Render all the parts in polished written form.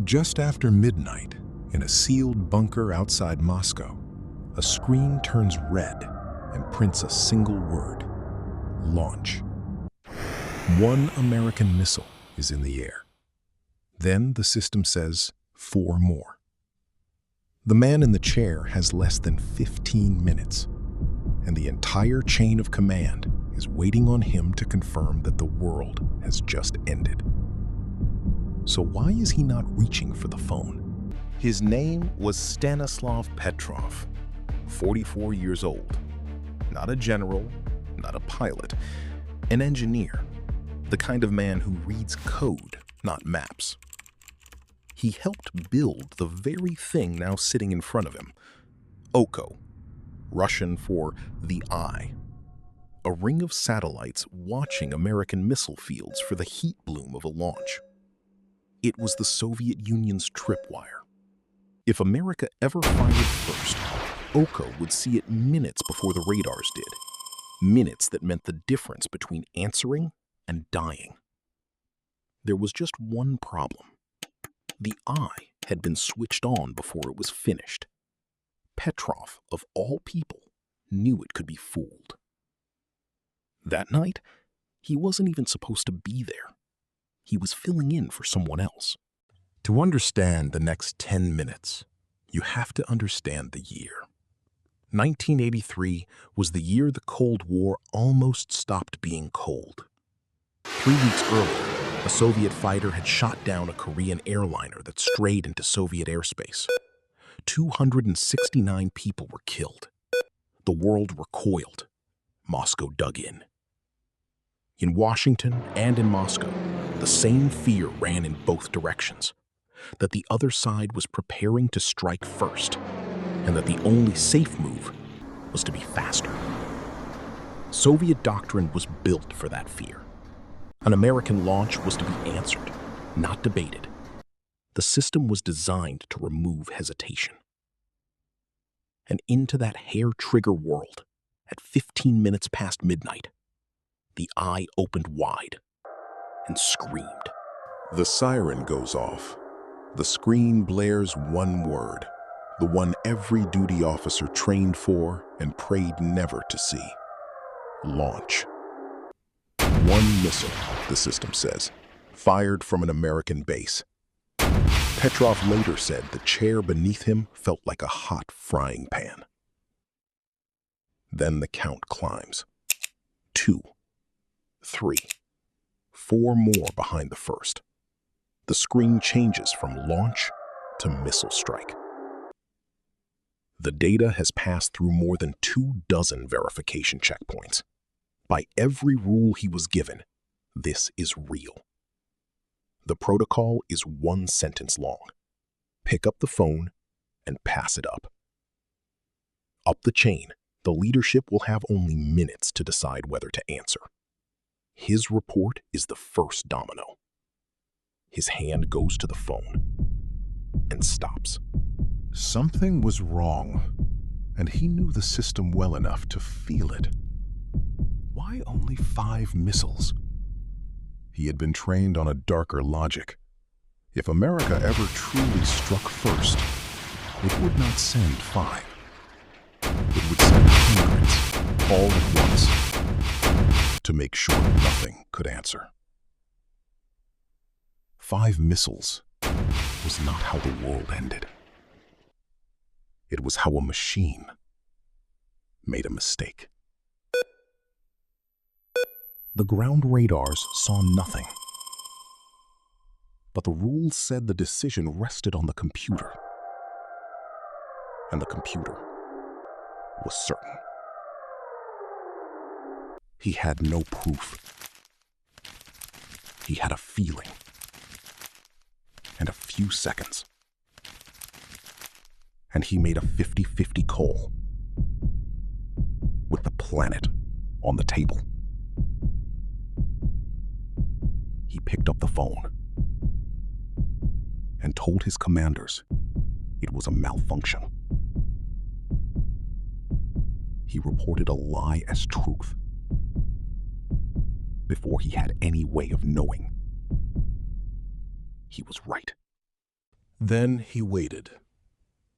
Just after midnight, in a sealed bunker outside Moscow, a screen turns red and prints a single word: launch. One American missile is in the air. Then the system says 4 more. The man in the chair has less than 15 minutes, and the entire chain of command is waiting on him to confirm that the world has just ended. So why is he not reaching for the phone? His name was Stanislav Petrov, 44 years old. Not a general, not a pilot, an engineer, the kind of man who reads code, not maps. He helped build the very thing now sitting in front of him, Oko, Russian for the eye, a ring of satellites watching American missile fields for the heat bloom of a launch. It was the Soviet Union's tripwire. If America ever fired first, Oko would see it minutes before the radars did. Minutes that meant the difference between answering and dying. There was just one problem. The eye had been switched on before it was finished. Petrov, of all people, knew it could be fooled. That night, he wasn't even supposed to be there. He was filling in for someone else. To understand the next 10 minutes, you have to understand the year. 1983 was the year the Cold War almost stopped being cold. 3 weeks earlier, a Soviet fighter had shot down a Korean airliner that strayed into Soviet airspace. 269 people were killed. The world recoiled. Moscow dug in. In Washington and in Moscow, the same fear ran in both directions, that the other side was preparing to strike first, and that the only safe move was to be faster. Soviet doctrine was built for that fear. An American launch was to be answered, not debated. The system was designed to remove hesitation. And into that hair-trigger world, at 15 minutes past midnight, the eye opened wide and screamed. The siren goes off. The screen blares one word, the one every duty officer trained for and prayed never to see: launch. One missile, the system says, fired from an American base. Petrov later said the chair beneath him felt like a hot frying pan. Then the count climbs. 2, 3, 4 more behind the first. The screen changes from launch to missile strike. The data has passed through more than 24 verification checkpoints. By every rule he was given, this is real. The protocol is 1 sentence long. Pick up the phone and pass it up. Up the chain, the leadership will have only minutes to decide whether to answer. His report is the first domino. His hand goes to the phone and stops. Something was wrong, and he knew the system well enough to feel it. Why only 5 missiles? He had been trained on a darker logic. If America ever truly struck first, it would not send 5. It would send hundreds, all at once, to make sure nothing could answer. 5 missiles was not how the world ended. It was how a machine made a mistake. The ground radars saw nothing. But the rules said the decision rested on the computer. And the computer was certain. He had no proof. He had a feeling. And a few seconds. And he made a 50-50 call. With the planet on the table. He picked up the phone and told his commanders it was a malfunction. He reported a lie as truth before he had any way of knowing he was right. Then he waited.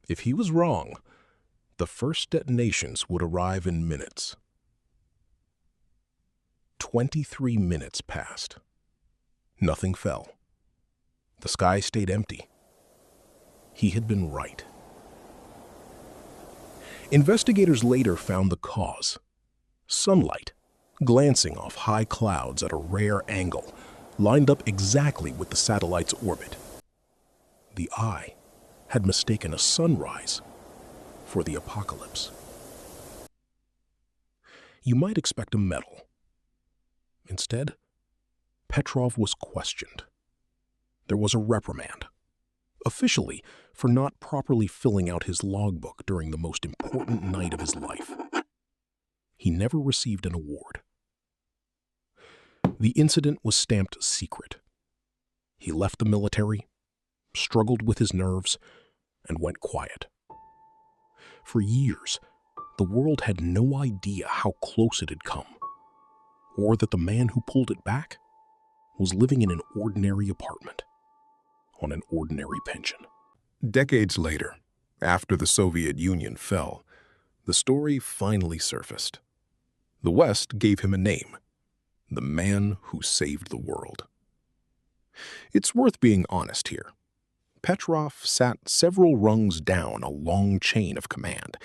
If he was wrong, the first detonations would arrive in minutes. 23 minutes passed. Nothing fell. The sky stayed empty. He had been right. Investigators later found the cause. Sunlight, glancing off high clouds at a rare angle, lined up exactly with the satellite's orbit. The eye had mistaken a sunrise for the apocalypse. You might expect a medal. Instead, Petrov was questioned. There was a reprimand, officially for not properly filling out his logbook during the most important night of his life. He never received an award. The incident was stamped secret. He left the military, struggled with his nerves, and went quiet. For years, the world had no idea how close it had come, or that the man who pulled it back was living in an ordinary apartment on an ordinary pension. Decades later, after the Soviet Union fell, the story finally surfaced. The West gave him a name: the man who saved the world. It's worth being honest here. Petrov sat several rungs down a long chain of command.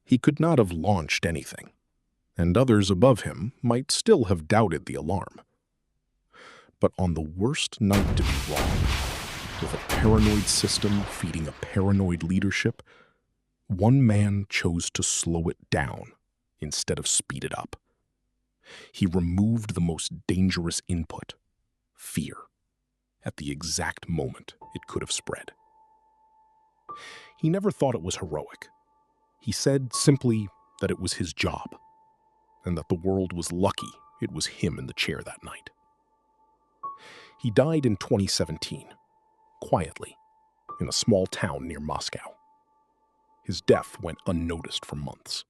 He could not have launched anything, and others above him might still have doubted the alarm. But on the worst night to be wrong, with a paranoid system feeding a paranoid leadership, one man chose to slow it down instead of speed it up. He removed the most dangerous input, fear, at the exact moment it could have spread. He never thought it was heroic. He said simply that it was his job, and that the world was lucky it was him in the chair that night. He died in 2017, quietly, in a small town near Moscow. His death went unnoticed for months.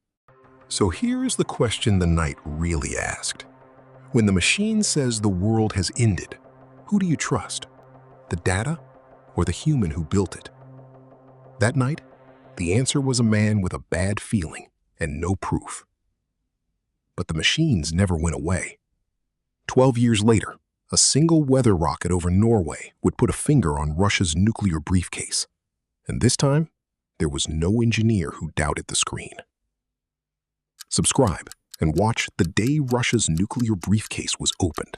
So here's the question the knight really asked. When the machine says the world has ended, who do you trust? The data or the human who built it? That night, the answer was a man with a bad feeling and no proof. But the machines never went away. 12 years later, a single weather rocket over Norway would put a finger on Russia's nuclear briefcase. And this time, there was no engineer who doubted the screen. Subscribe and watch the day Russia's nuclear briefcase was opened.